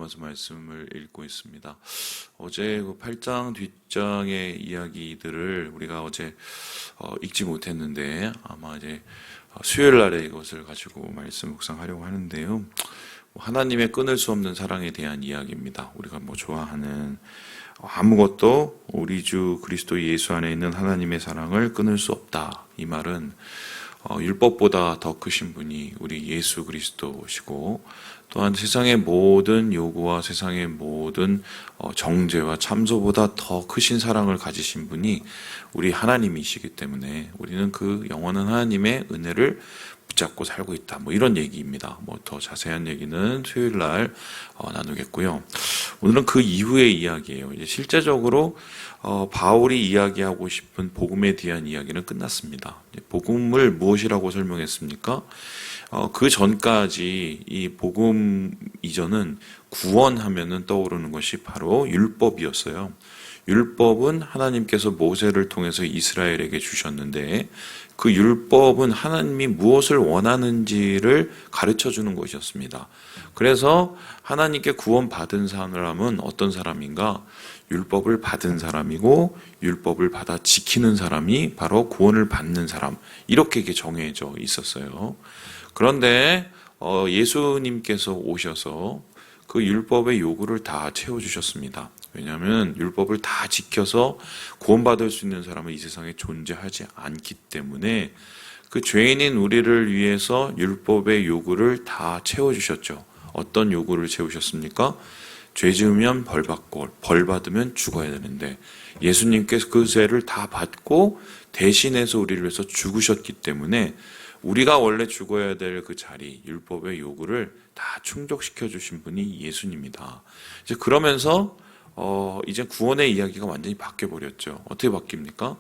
로마서 말씀을 읽고 있습니다. 어제 그 8장 뒷장의 이야기들을 우리가 어제 읽지 못했는데 아마 이제 수요일 날에 이것을 가지고 말씀 묵상하려고 하는데요. 하나님의 끊을 수 없는 사랑에 대한 이야기입니다. 우리가 좋아하는 아무것도 우리 주 그리스도 예수 안에 있는 하나님의 사랑을 끊을 수 없다. 이 말은 율법보다 더 크신 분이 우리 예수 그리스도시고, 또한 세상의 모든 요구와 세상의 모든 정죄와 참소보다 더 크신 사랑을 가지신 분이 우리 하나님이시기 때문에 우리는 그 영원한 하나님의 은혜를 붙잡고 살고 있다. 이런 얘기입니다. 더 자세한 얘기는 수요일 날 나누겠고요. 오늘은 그 이후의 이야기예요. 이제 실제적으로 바울이 이야기하고 싶은 복음에 대한 이야기는 끝났습니다. 복음을 무엇이라고 설명했습니까? 그 전까지 이 복음 이전은 구원하면은 떠오르는 것이 바로 율법이었어요. 율법은 하나님께서 모세를 통해서 이스라엘에게 주셨는데, 그 율법은 하나님이 무엇을 원하는지를 가르쳐 주는 것이었습니다. 그래서 하나님께 구원받은 사람은 어떤 사람인가? 율법을 받은 사람이고, 율법을 받아 지키는 사람이 바로 구원을 받는 사람, 이렇게 정해져 있었어요. 그런데 예수님께서 오셔서 그 율법의 요구를 다 채워주셨습니다. 왜냐하면 율법을 다 지켜서 구원받을 수 있는 사람은 이 세상에 존재하지 않기 때문에 그 죄인인 우리를 위해서 율법의 요구를 다 채워주셨죠. 어떤 요구를 채우셨습니까? 죄 지으면 벌 받고 벌 받으면 죽어야 되는데, 예수님께서 그 죄를 다 받고 대신해서 우리를 위해서 죽으셨기 때문에 우리가 원래 죽어야 될 그 자리, 율법의 요구를 다 충족시켜 주신 분이 예수님이다. 이제 그러면서 이제 구원의 이야기가 완전히 바뀌어 버렸죠. 어떻게 바뀝니까?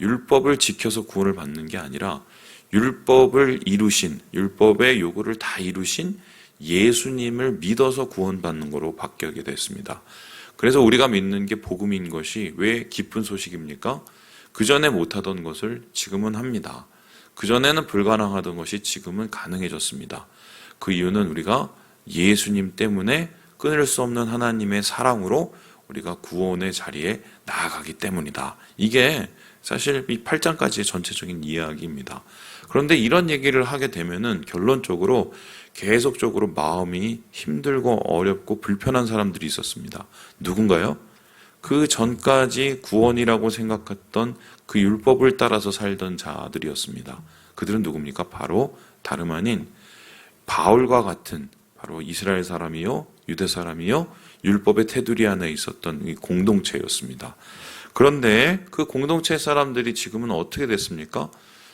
율법을 지켜서 구원을 받는 게 아니라 율법을 이루신, 율법의 요구를 다 이루신 예수님을 믿어서 구원받는 거로 바뀌게 됐습니다. 그래서 우리가 믿는 게 복음인 것이 왜 기쁜 소식입니까? 그전에 못하던 것을 지금은 합니다. 그전에는 불가능하던 것이 지금은 가능해졌습니다. 그 이유는 우리가 예수님 때문에 끊을 수 없는 하나님의 사랑으로 우리가 구원의 자리에 나아가기 때문이다. 이게 사실 이 8장까지의 전체적인 이야기입니다. 그런데 이런 얘기를 하게 되면은 결론적으로 계속적으로 마음이 힘들고 어렵고 불편한 사람들이 있었습니다. 누군가요? 그 전까지 구원이라고 생각했던 그 율법을 따라서 살던 자들이었습니다. 그들은 누굽니까? 바로 다름 아닌 바울과 같은 바로 이스라엘 사람이요, 유대 사람이요, 율법의 테두리 안에 있었던 이 공동체였습니다. 그런데 그 공동체 사람들이 지금은 어떻게 됐습니까?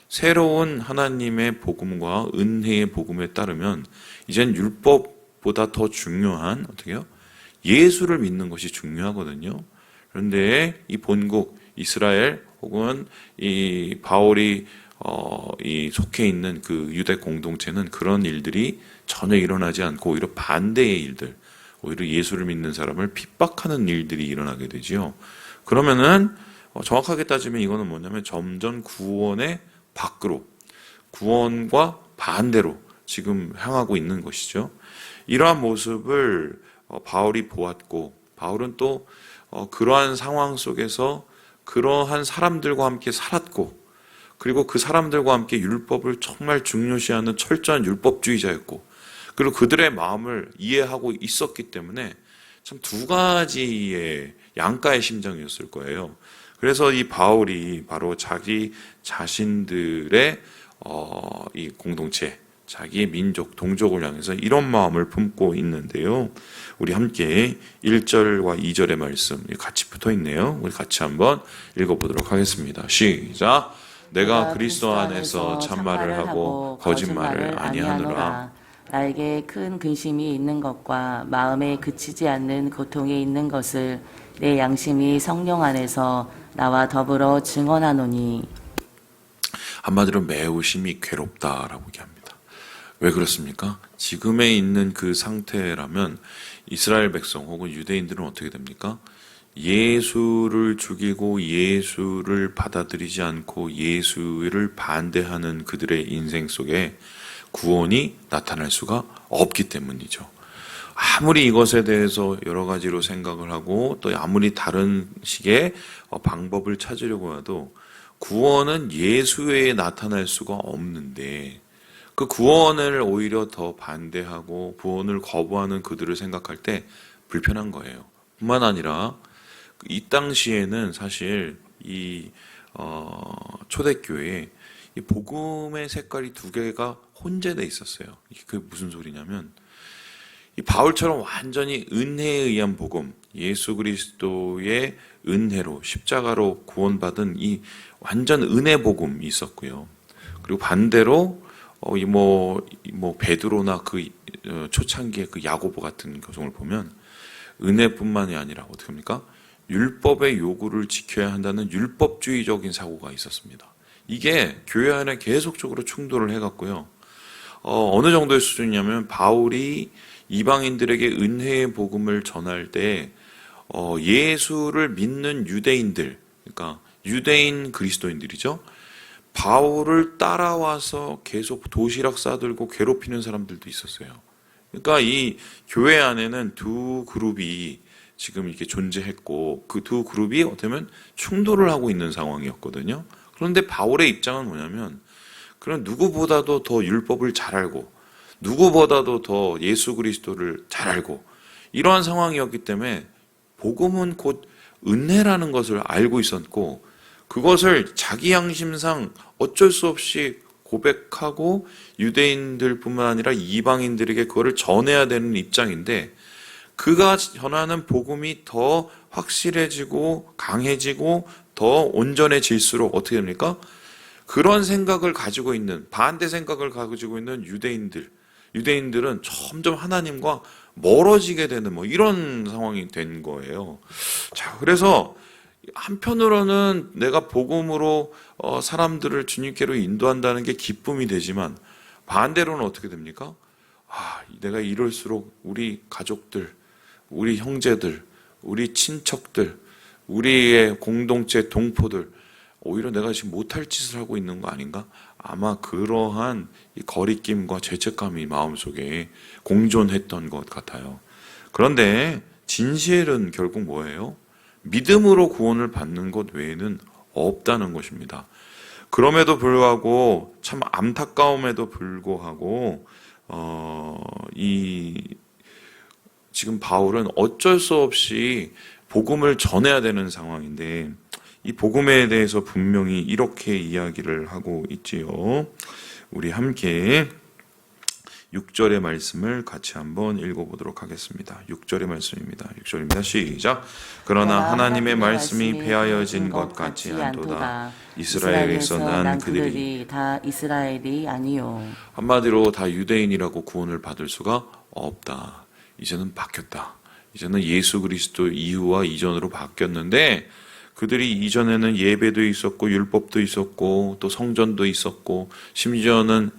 새로운 하나님의 복음과 은혜의 복음에 따르면 이젠 율법보다 더 중요한 어떻게요? 예수를 믿는 것이 중요하거든요. 그런데 이 본국 이스라엘 혹은 이 바울이 이 속해 있는 그 유대 공동체는 그런 일들이 전혀 일어나지 않고 오히려 반대의 일들, 오히려 예수를 믿는 사람을 핍박하는 일들이 일어나게 되지요. 그러면은 정확하게 따지면 이거는 뭐냐면 점점 구원의 밖으로, 구원과 반대로 지금 향하고 있는 것이죠. 이러한 모습을 바울이 보았고, 바울은 또 그러한 상황 속에서 그러한 사람들과 함께 살았고, 그리고 그 사람들과 함께 율법을 정말 중요시하는 철저한 율법주의자였고, 그리고 그들의 마음을 이해하고 있었기 때문에 참 두 가지의 양가의 심정이었을 거예요. 그래서 이 바울이 바로 자기 자신들의 이 공동체, 자기의 민족, 동족을 향해서 이런 마음을 품고 있는데요. 우리 함께 1절과 2절의 말씀 같이 붙어 있네요. 우리 같이 한번 읽어보도록 하겠습니다. 시작! 내가 그리스도 안에서 참말을 하고 거짓말을 아니하노라. 나에게 큰 근심이 있는 것과 마음에 그치지 않는 고통이 있는 것을 내 양심이 성령 안에서 나와 더불어 증언하노니. 한마디로 매우 심히 괴롭다라고 얘기합니다. 왜 그렇습니까? 지금에 있는 그 상태라면 이스라엘 백성 혹은 유대인들은 어떻게 됩니까? 예수를 죽이고 예수를 받아들이지 않고 예수를 반대하는 그들의 인생 속에 구원이 나타날 수가 없기 때문이죠. 아무리 이것에 대해서 여러 가지로 생각을 하고 또 아무리 다른 식의 방법을 찾으려고 해도 구원은 예수 외에 나타날 수가 없는데 그 구원을 오히려 더 반대하고 구원을 거부하는 그들을 생각할 때 불편한 거예요. 뿐만 아니라 이 당시에는 사실 이 초대교회에 이 복음의 색깔이 두 개가 혼재돼 있었어요. 이게 그게 무슨 소리냐면 이 바울처럼 완전히 은혜에 의한 복음, 예수 그리스도의 은혜로 십자가로 구원받은 이 완전 은혜 복음이 있었고요. 그리고 반대로 베드로나 그 초창기의 그 야고보 같은 교성을 보면 은혜뿐만이 아니라 어떻게 합니까? 율법의 요구를 지켜야 한다는 율법주의적인 사고가 있었습니다. 이게 교회 안에 계속적으로 충돌을 해갔고요. 어느 정도의 수준이냐면 바울이 이방인들에게 은혜의 복음을 전할 때 예수를 믿는 유대인들, 그러니까 유대인 그리스도인들이죠. 바울을 따라와서 계속 도시락 싸들고 괴롭히는 사람들도 있었어요. 그러니까 이 교회 안에는 두 그룹이 지금 이렇게 존재했고 그 두 그룹이 어떻게 보면 충돌을 하고 있는 상황이었거든요. 그런데 바울의 입장은 뭐냐면 그런 누구보다도 더 율법을 잘 알고 누구보다도 더 예수 그리스도를 잘 알고 이러한 상황이었기 때문에 복음은 곧 은혜라는 것을 알고 있었고 그것을 자기 양심상 어쩔 수 없이 고백하고 유대인들뿐만 아니라 이방인들에게 그거를 전해야 되는 입장인데 그가 전하는 복음이 더 확실해지고 강해지고 더 온전해질수록 어떻게 됩니까? 그런 생각을 가지고 있는 반대 생각을 가지고 있는 유대인들은 점점 하나님과 멀어지게 되는 이런 상황이 된 거예요. 자, 그래서 한편으로는 내가 복음으로 사람들을 주님께로 인도한다는 게 기쁨이 되지만 반대로는 어떻게 됩니까? 내가 이럴수록 우리 가족들, 우리 형제들, 우리 친척들, 우리의 공동체 동포들 오히려 내가 지금 못할 짓을 하고 있는 거 아닌가? 아마 그러한 이 거리낌과 죄책감이 마음속에 공존했던 것 같아요. 그런데 진실은 결국 뭐예요? 믿음으로 구원을 받는 것 외에는 없다는 것입니다. 그럼에도 불구하고 참 안타까움에도 불구하고 지금 바울은 어쩔 수 없이 복음을 전해야 되는 상황인데 이 복음에 대해서 분명히 이렇게 이야기를 하고 있지요. 우리 함께 6절의 말씀을 같이 한번 읽어보도록 하겠습니다. 6절의 말씀입니다. 6절입니다. 시작. 그러나 하나님의 말씀이 폐하여진 것 같지 않도다. 이스라엘에서 난 그들이 다 이스라엘이 아니요. 한마디로 다 유대인이라고 구원을 받을 수가 없다. 이제는 바뀌었다. 이제는 예수 그리스도 이후와 이전으로 바뀌었는데 그들이 이전에는 예배도 있었고 율법도 있었고 또 성전도 있었고 심지어는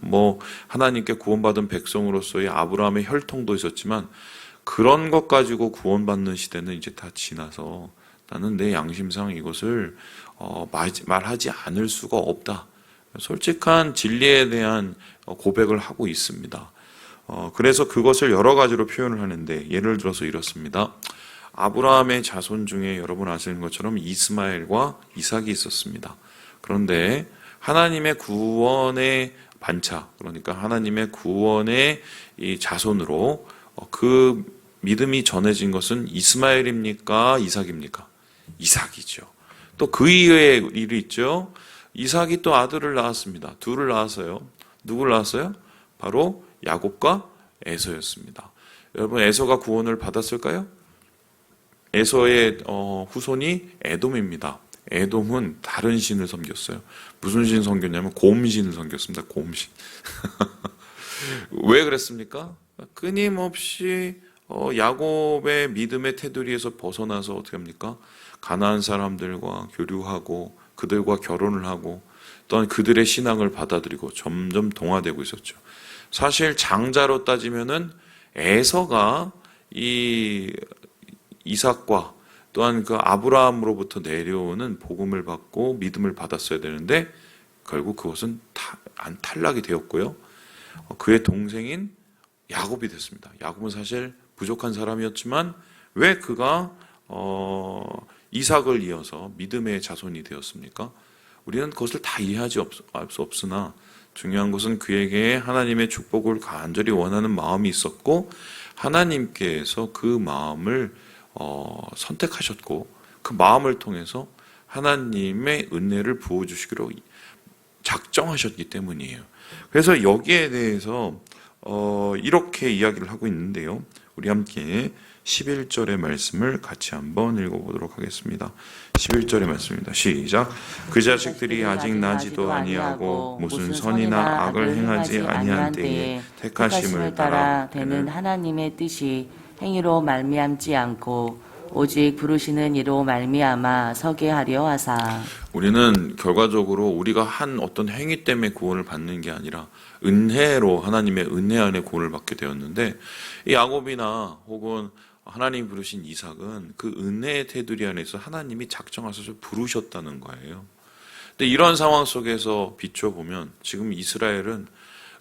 하나님께 구원받은 백성으로서의 아브라함의 혈통도 있었지만 그런 것 가지고 구원받는 시대는 이제 다 지나서 나는 내 양심상 이것을 말하지 않을 수가 없다. 솔직한 진리에 대한 고백을 하고 있습니다. 그래서 그것을 여러 가지로 표현을 하는데 예를 들어서 이렇습니다. 아브라함의 자손 중에 여러분 아시는 것처럼 이스마엘과 이삭이 있었습니다. 그런데 하나님의 구원의 반차, 그러니까 하나님의 구원의 이 자손으로 그 믿음이 전해진 것은 이스마엘입니까? 이삭입니까? 이삭이죠. 또 그 이외에 일이 있죠. 이삭이 또 아들을 낳았습니다. 둘을 낳았어요. 누굴 낳았어요? 바로 야곱과 에서였습니다. 여러분 에서가 구원을 받았을까요? 에서의 후손이 에돔입니다. 에돔은 다른 신을 섬겼어요. 무슨 신 섬겼냐면 곰신을 섬겼습니다. 곰신. 왜 그랬습니까? 끊임없이 야곱의 믿음의 테두리에서 벗어나서 어떻게 합니까? 가나안 사람들과 교류하고 그들과 결혼을 하고 또한 그들의 신앙을 받아들이고 점점 동화되고 있었죠. 사실 장자로 따지면은 에서가 이 이삭과 또한 그 아브라함으로부터 내려오는 복음을 받고 믿음을 받았어야 되는데 결국 그것은 탈락이 되었고요. 그의 동생인 야곱이 됐습니다. 야곱은 사실 부족한 사람이었지만 왜 그가 이삭을 이어서 믿음의 자손이 되었습니까? 우리는 그것을 다 이해하지 알 수 없으나 중요한 것은 그에게 하나님의 축복을 간절히 원하는 마음이 있었고 하나님께서 그 마음을 선택하셨고 그 마음을 통해서 하나님의 은혜를 부어주시기로 작정하셨기 때문이에요. 그래서 여기에 대해서 이렇게 이야기를 하고 있는데요. 우리 함께 11절의 말씀을 같이 한번 읽어보도록 하겠습니다. 11절의 말씀입니다. 시작. 그 자식들이 아직 나지도 아니하고 무슨 선이나 악을 행하지 아니한 때에 택하심을 따라 되는 하나님의 뜻이 행위로 말미암지 않고 오직 부르시는 이로 말미암아 서게 하려 하사. 우리는 결과적으로 우리가 한 어떤 행위 때문에 구원을 받는 게 아니라 은혜로 하나님의 은혜 안에 구원을 받게 되었는데 이 야곱이나 혹은 하나님 부르신 이삭은 그 은혜의 테두리 안에서 하나님이 작정하셔서 부르셨다는 거예요. 근데 이런 상황 속에서 비춰보면 지금 이스라엘은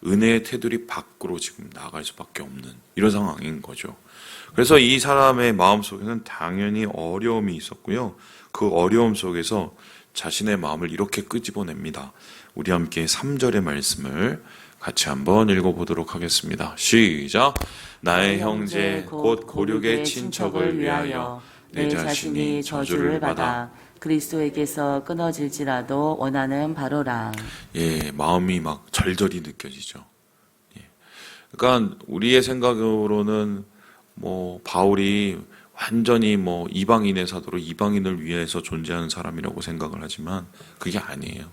은혜의 테두리 밖으로 지금 나갈 수밖에 없는 이런 상황인 거죠. 그래서 이 사람의 마음속에는 당연히 어려움이 있었고요. 그 어려움 속에서 자신의 마음을 이렇게 끄집어냅니다. 우리 함께 3절의 말씀을 같이 한번 읽어보도록 하겠습니다. 시작. 나의 형제 곧 고륙의 친척을 위하여 내 자신이 저주를 받아 그리스도에게서 끊어질지라도 원하는 바로라. 예, 마음이 막 절절히 느껴지죠. 예. 그러니까 우리의 생각으로는 바울이 완전히 이방인의 사도로 이방인을 위해서 존재하는 사람이라고 생각을 하지만 그게 아니에요.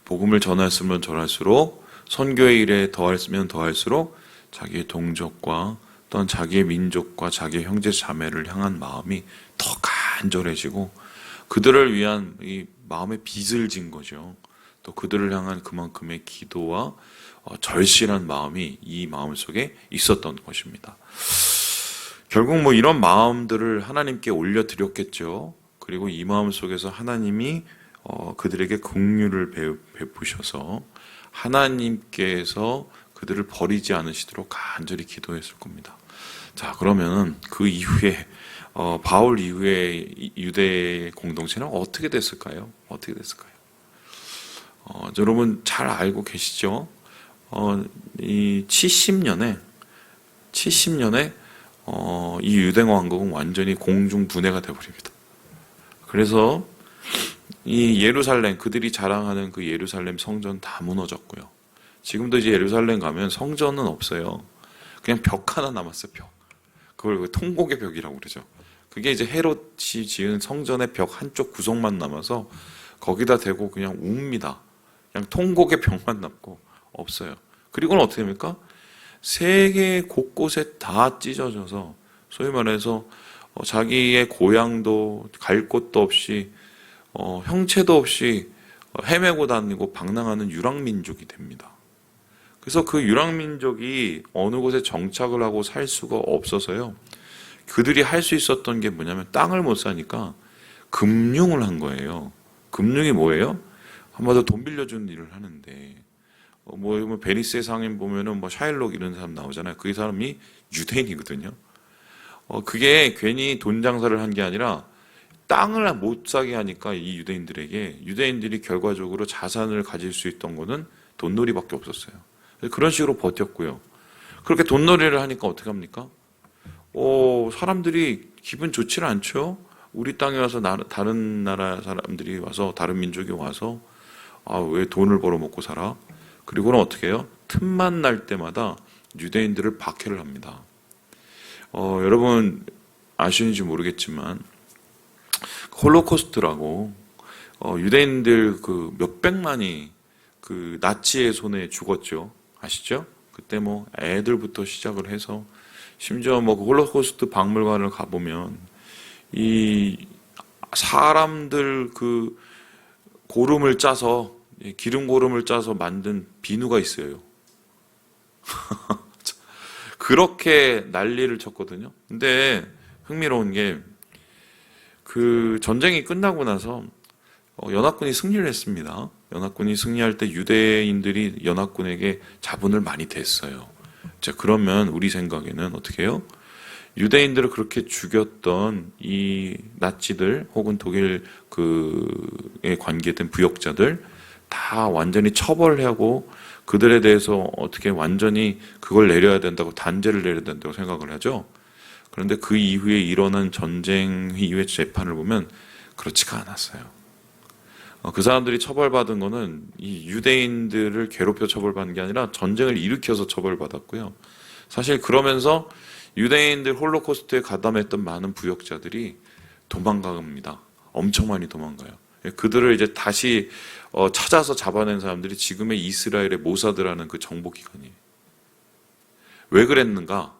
복음을 전했으면 전할수록 선교의 일에 더했으면 더할수록 자기의 동족과 또한 자기의 민족과 자기의 형제 자매를 향한 마음이 더 간절해지고 그들을 위한 이 마음의 빚을 진 거죠. 또 그들을 향한 그만큼의 기도와 절실한 마음이 이 마음 속에 있었던 것입니다. 결국 이런 마음들을 하나님께 올려드렸겠죠. 그리고 이 마음 속에서 하나님이 그들에게 긍휼을 베푸셔서 하나님께서 그들을 버리지 않으시도록 간절히 기도했을 겁니다. 자, 그러면 그 이후에 바울 이후에 유대 공동체는 어떻게 됐을까요? 어떻게 됐을까요? 여러분 잘 알고 계시죠? 이 70년에 이 유대 왕국은 완전히 공중 분해가 되어버립니다. 그래서 이 예루살렘, 그들이 자랑하는 그 예루살렘 성전 다 무너졌고요. 지금도 이제 예루살렘 가면 성전은 없어요. 그냥 벽 하나 남았어요, 벽. 그걸 통곡의 벽이라고 그러죠. 그게 이제 헤롯이 지은 성전의 벽 한쪽 구석만 남아서 거기다 대고 그냥 웁니다. 그냥 통곡의 벽만 남고 없어요. 그리고는 어떻게 됩니까? 세계 곳곳에 다 찢어져서 소위 말해서 자기의 고향도 갈 곳도 없이 형체도 없이 헤매고 다니고 방랑하는 유랑민족이 됩니다. 그래서 그 유랑민족이 어느 곳에 정착을 하고 살 수가 없어서요. 그들이 할 수 있었던 게 뭐냐면 땅을 못 사니까 금융을 한 거예요. 금융이 뭐예요? 한마디로 돈 빌려주는 일을 하는데 베니스의 상인 보면은 샤일록 이런 사람 나오잖아요. 그 사람이 유대인이거든요. 그게 괜히 돈 장사를 한 게 아니라 땅을 못 사게 하니까 이 유대인들이 결과적으로 자산을 가질 수 있던 거는 돈놀이밖에 없었어요. 그런 식으로 버텼고요. 그렇게 돈놀이를 하니까 어떻게 합니까? 사람들이 기분 좋지는 않죠. 우리 땅에 와서 다른 나라 사람들이 와서 다른 민족이 와서 왜 돈을 벌어 먹고 살아? 그리고는 어떻게 해요? 틈만 날 때마다 유대인들을 박해를 합니다. 여러분 아시는지 모르겠지만 홀로코스트라고 유대인들 그 몇백만이 그 나치의 손에 죽었죠. 아시죠? 그때 애들부터 시작을 해서 심지어 그 홀로코스트 박물관을 가보면 이 사람들 그 고름을 짜서 기름 고름을 짜서 만든 비누가 있어요. 그렇게 난리를 쳤거든요. 근데 흥미로운 게 그 전쟁이 끝나고 나서 연합군이 승리를 했습니다. 연합군이 승리할 때 유대인들이 연합군에게 자본을 많이 댔어요. 자, 그러면 우리 생각에는 어떻게 해요? 유대인들을 그렇게 죽였던 이 나치들 혹은 독일 그에 관계된 부역자들 다 완전히 처벌하고 그들에 대해서 어떻게 완전히 그걸 내려야 된다고 단죄를 내려야 된다고 생각을 하죠. 그런데 그 이후에 일어난 전쟁 이후의 재판을 보면 그렇지가 않았어요. 그 사람들이 처벌받은 거는 이 유대인들을 괴롭혀 처벌받은 게 아니라 전쟁을 일으켜서 처벌받았고요. 사실 그러면서 유대인들 홀로코스트에 가담했던 많은 부역자들이 도망갑니다. 엄청 많이 도망가요. 그들을 이제 다시 찾아서 잡아낸 사람들이 지금의 이스라엘의 모사드라는 그 정보기관이에요. 왜 그랬는가?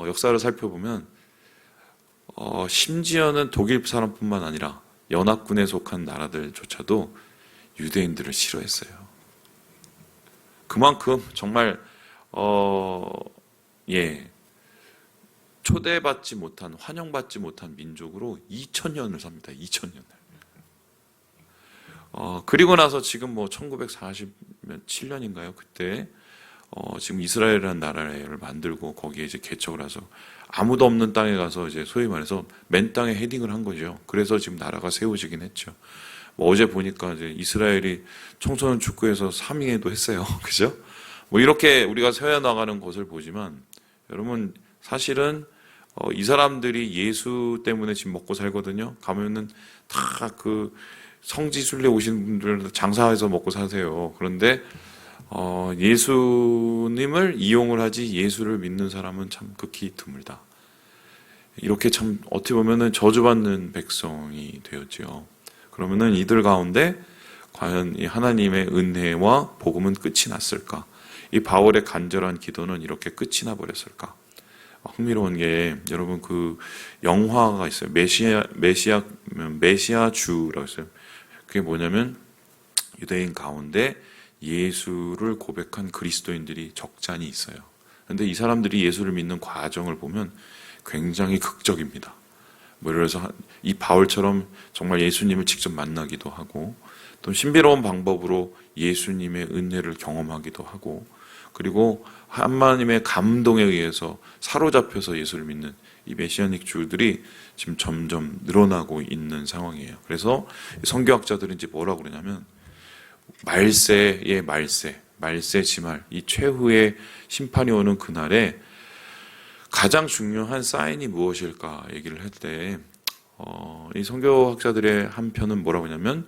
역사를 살펴보면 심지어는 독일 사람뿐만 아니라 연합군에 속한 나라들조차도 유대인들을 싫어했어요. 그만큼 정말 초대받지 못한, 환영받지 못한 민족으로 2000년을 삽니다. 2000년을. 그리고 나서 지금 뭐 1947년인가요? 그때 지금 이스라엘이라는 나라를 만들고 거기에 이제 개척을 해서 아무도 없는 땅에 가서 이제 소위 말해서 맨 땅에 헤딩을 한 거죠. 그래서 지금 나라가 세워지긴 했죠. 뭐 어제 보니까 이제 이스라엘이 청소년 축구에서 3위에도 했어요. 그죠? 뭐 이렇게 우리가 세워 나가는 것을 보지만 여러분 사실은 이 사람들이 예수 때문에 지금 먹고 살거든요. 가면은 다 그 성지순례 오신 분들 장사해서 먹고 사세요. 그런데 예수님을 이용을 하지 예수를 믿는 사람은 참 극히 드물다. 이렇게 참 어떻게 보면은 저주받는 백성이 되었지요. 그러면은 이들 가운데 과연 이 하나님의 은혜와 복음은 끝이 났을까? 이 바울의 간절한 기도는 이렇게 끝이 나 버렸을까? 흥미로운 게 여러분 그 영화가 있어요. 메시아 주라고 했어요. 그게 뭐냐면 유대인 가운데 예수를 고백한 그리스도인들이 적잖이 있어요. 그런데 이 사람들이 예수를 믿는 과정을 보면 굉장히 극적입니다. 뭐 예를 들어서 이 바울처럼 정말 예수님을 직접 만나기도 하고 또 신비로운 방법으로 예수님의 은혜를 경험하기도 하고 그리고 하나님의 감동에 의해서 사로잡혀서 예수를 믿는 이 메시아닉 주들이 지금 점점 늘어나고 있는 상황이에요. 그래서 성경학자들은 이제 뭐라고 그러냐면 말세의 말세 지말, 이 최후의 심판이 오는 그날에 가장 중요한 사인이 무엇일까 얘기를 할 때, 이 성경학자들의 한 편은 뭐라고 하냐면,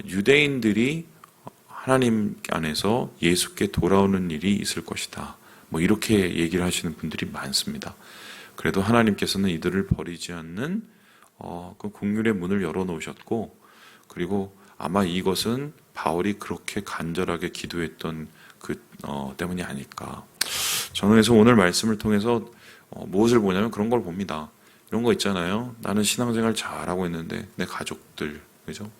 유대인들이 하나님 안에서 예수께 돌아오는 일이 있을 것이다. 뭐 이렇게 얘기를 하시는 분들이 많습니다. 그래도 하나님께서는 이들을 버리지 않는 그 긍휼의 문을 열어놓으셨고, 그리고 아마 이것은 바울이 그렇게 간절하게 기도했던 그 때문이 아닐까. 저는 그래서 오늘 말씀을 통해서 무엇을 보냐면 그런 걸 봅니다. 이런 거 있잖아요. 나는 신앙생활 잘하고 있는데 내 가족들, 그죠?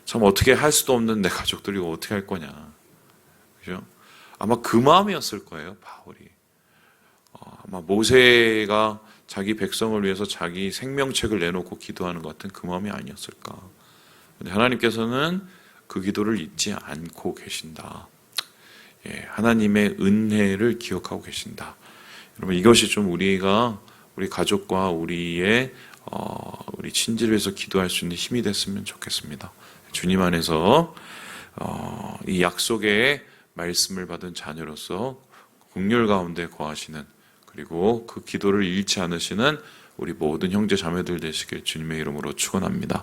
참 어떻게 할 수도 없는 내 가족들이 어떻게 할 거냐, 그죠? 아마 그 마음이었을 거예요, 바울이. 아마 모세가 자기 백성을 위해서 자기 생명책을 내놓고 기도하는 것 같은 그 마음이 아니었을까. 근데 하나님께서는 그 기도를 잊지 않고 계신다. 하나님의 은혜를 기억하고 계신다. 여러분 이것이 좀 우리가 우리 가족과 우리의 우리 친지를 위해서 기도할 수 있는 힘이 됐으면 좋겠습니다. 주님 안에서 이 약속의 말씀을 받은 자녀로서 긍휼 가운데 거하시는 그리고 그 기도를 잃지 않으시는 우리 모든 형제 자매들 되시길 주님의 이름으로 축원합니다.